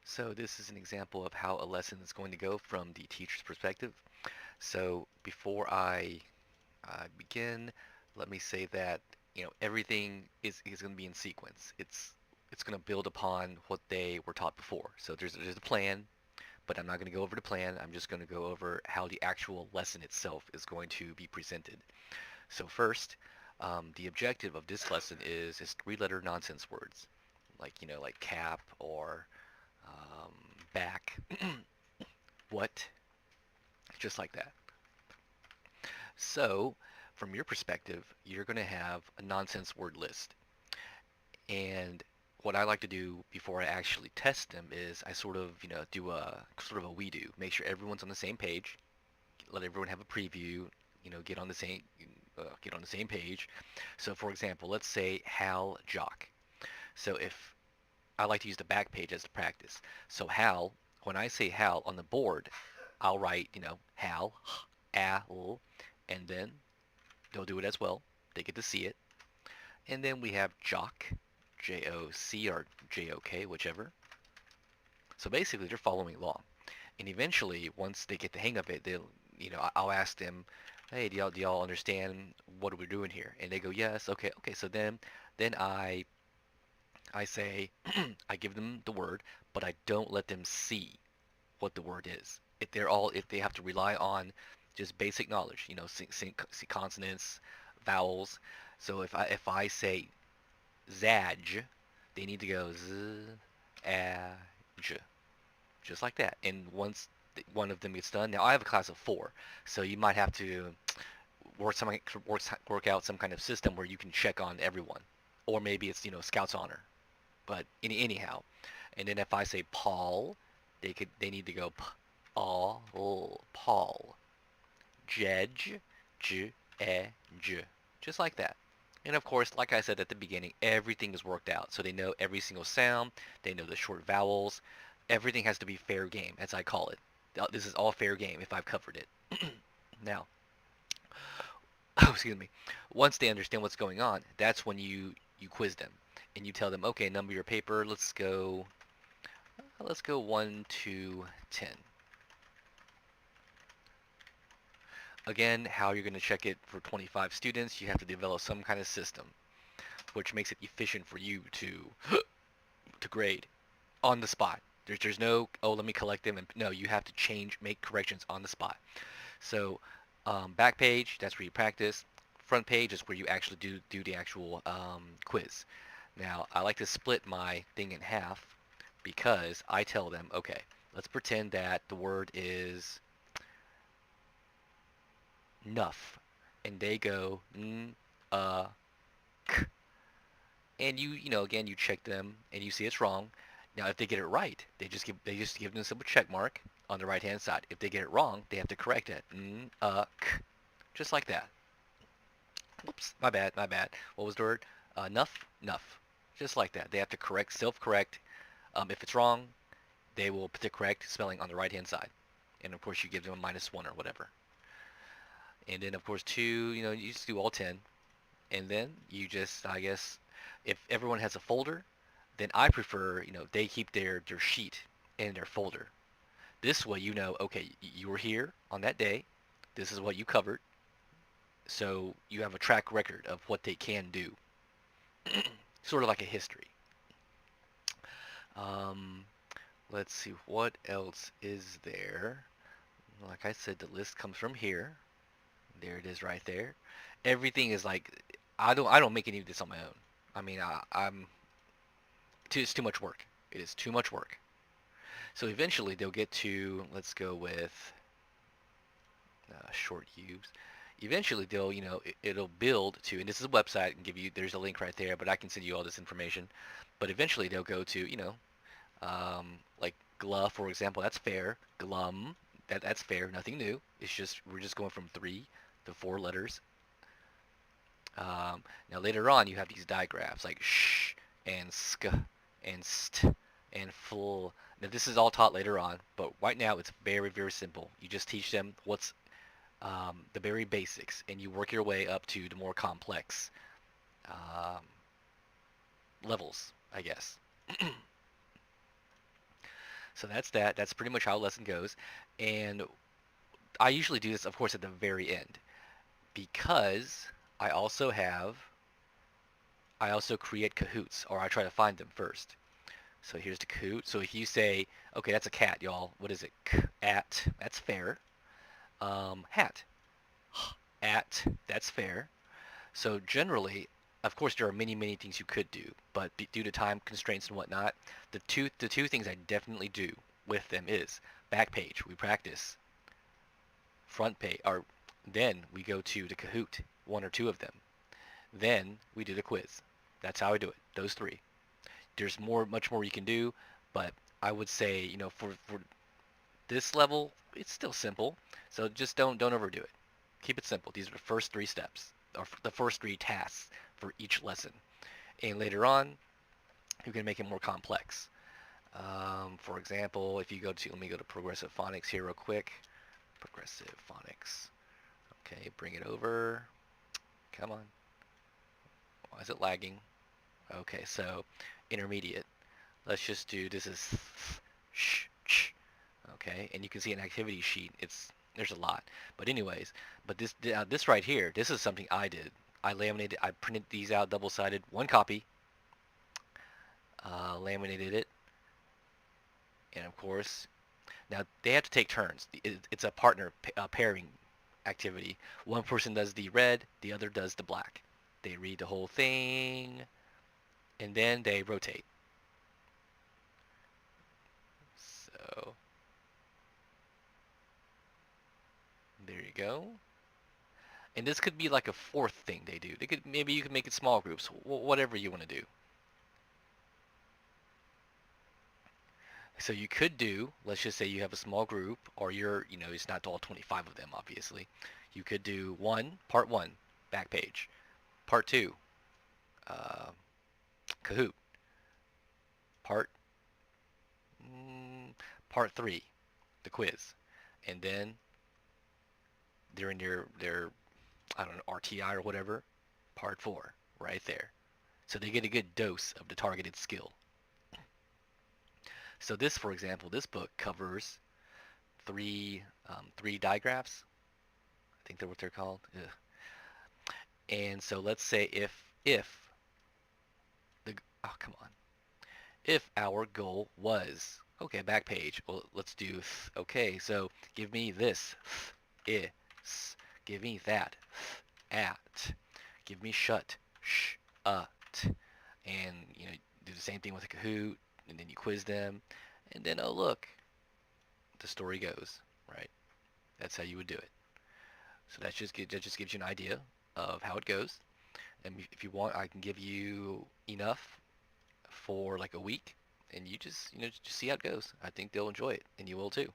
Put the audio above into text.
So this is an example of how a lesson is going to go from the teacher's perspective. So before I begin, let me say that everything is going to be in sequence. It's going to build upon what they were taught before. So there's a plan, but I'm not going to go over the plan. I'm just going to go over how the actual lesson itself is going to be presented. So first, the objective of this lesson is three-letter nonsense words, like like cap or um, back, what, just like that. So, from your perspective, you're going to have a nonsense word list. And what I like to do before I actually test them is I sort of, do a sort of a we do. Make sure everyone's on the same page. Let everyone have a preview. Get on the same page. So, for example, let's say Hal Jock. So if I like to use the back page as the practice. So Hal, when I say Hal on the board, I'll write, Hal, Al, and then they'll do it as well. They get to see it. And then we have Jock, J-O-C or J-O-K, whichever. So basically, they're following along. And eventually, once they get the hang of it, they'll, I'll ask them, hey, do y'all understand what we're doing here? And they go, yes, okay, okay. So then I say, I give them the word, but I don't let them see what the word is. If they have to rely on just basic knowledge, consonants, vowels. So if I say zaj, they need to go z, a, j, just like that. And once one of them gets done, now I have a class of four, so you might have to work out some kind of system where you can check on everyone, or maybe it's Scout's honor. But anyhow, and then if I say Paul, they need to go Paul, Paul, Jedge, J, E, J, just like that. And of course, like I said at the beginning, everything is worked out. So they know every single sound, they know the short vowels. Everything has to be fair game, as I call it. This is all fair game if I've covered it. Now, oh, excuse me. Once they understand what's going on, that's when you quiz them and you tell them, okay, number your paper. Let's go 1 to 10. Again, how you're going to check it for 25 students, you have to develop some kind of system, which makes it efficient for you to grade on the spot. There's no, oh, let me collect them. And no, you have to make corrections on the spot. So back page, that's where you practice. Front page is where you actually do the actual quiz. Now, I like to split my thing in half because I tell them, okay, let's pretend that the word is nuff, and they go k, and again, you check them and you see it's wrong. Now, if they get it right, they just give them a simple check mark on the right hand side. If they get it wrong, they have to correct it. K, just like that. Oops, my bad, my bad. What was the word? Nuff, nuff. Just like that. They have to self-correct. If it's wrong, they will put the correct spelling on the right-hand side. And of course, you give them a -1 or whatever. And then, of course, two, you just do all 10. And then you just, I guess, if everyone has a folder, then I prefer, they keep their sheet in their folder. This way, okay, you were here on that day. This is what you covered. So you have a track record of what they can do. Sort of like a history. Um, let's see, what else is there? Like I said, the list comes from here. There it is right there. Everything is like, I don't make any of this on my own. I mean, it's too much work. It is too much work. So eventually they'll get to, let's go with short use. Eventually they'll, it'll build to, and this is a website and there's a link right there, but I can send you all this information. But eventually they'll go to, like gluff, for example, that's fair. Glum, that's fair, nothing new. It's just, we're just going from 3 to 4 letters. Now later on you have these digraphs like sh and sk and st and fl. Now this is all taught later on, but right now it's very, very simple. You just teach them what's the very basics, and you work your way up to the more complex levels, I guess. So that's that. That's pretty much how a lesson goes. And I usually do this, of course, at the very end because I also have, I also create cahoots, or I try to find them first. So here's the Kahoot. So if you say, okay, that's a cat, y'all. What is it? At. That's fair. Hat. At. That's fair. So generally, of course, there are many, many things you could do, but due to time constraints and whatnot, the two things I definitely do with them is back page. We practice front page, or then we go to the Kahoot, one or two of them. Then we do the quiz. That's how I do it. Those three. There's much more you can do, but I would say, for this level, it's still simple. So just don't overdo it. Keep it simple. These are the first three steps, or the first three tasks for each lesson. And later on, you can make it more complex. For example, if you go to, let me go to Progressive Phonics here real quick. Progressive Phonics. Okay, bring it over. Come on. Why is it lagging? Okay, so intermediate. Let's just do, this is sh, sh. Okay, and you can see an activity sheet. There's a lot, but anyways, but this right here, this is something I did. I printed these out double-sided, one copy, laminated it, and of course, now they have to take turns. It's a partner pairing activity. One person does the red, the other does the black. They read the whole thing, and then they rotate. So there you go. And this could be like a fourth thing they do. Maybe you could make it small groups, whatever you want to do. So you could do, let's just say you have a small group, or it's not all 25 of them, obviously. You could do part one, back page. Part two, uh, Kahoot. Part, mm, part three, the quiz. And then during their, I don't know, RTI or whatever, part four, right there. So they get a good dose of the targeted skill. So this, for example, this book covers three digraphs. I think they're what they're called. Ugh. And so let's say if the oh come on, if our goal was, okay, back page. Well, let's do, okay. So give me this, is, give me that, at, give me shut, sh, and do the same thing with a Kahoot, and then you quiz them, and then, oh look, the story goes, right? That's how you would do it. So that just gives you an idea of how it goes. And if you want, I can give you enough for like a week, and you just see how it goes. I think they'll enjoy it, and you will too.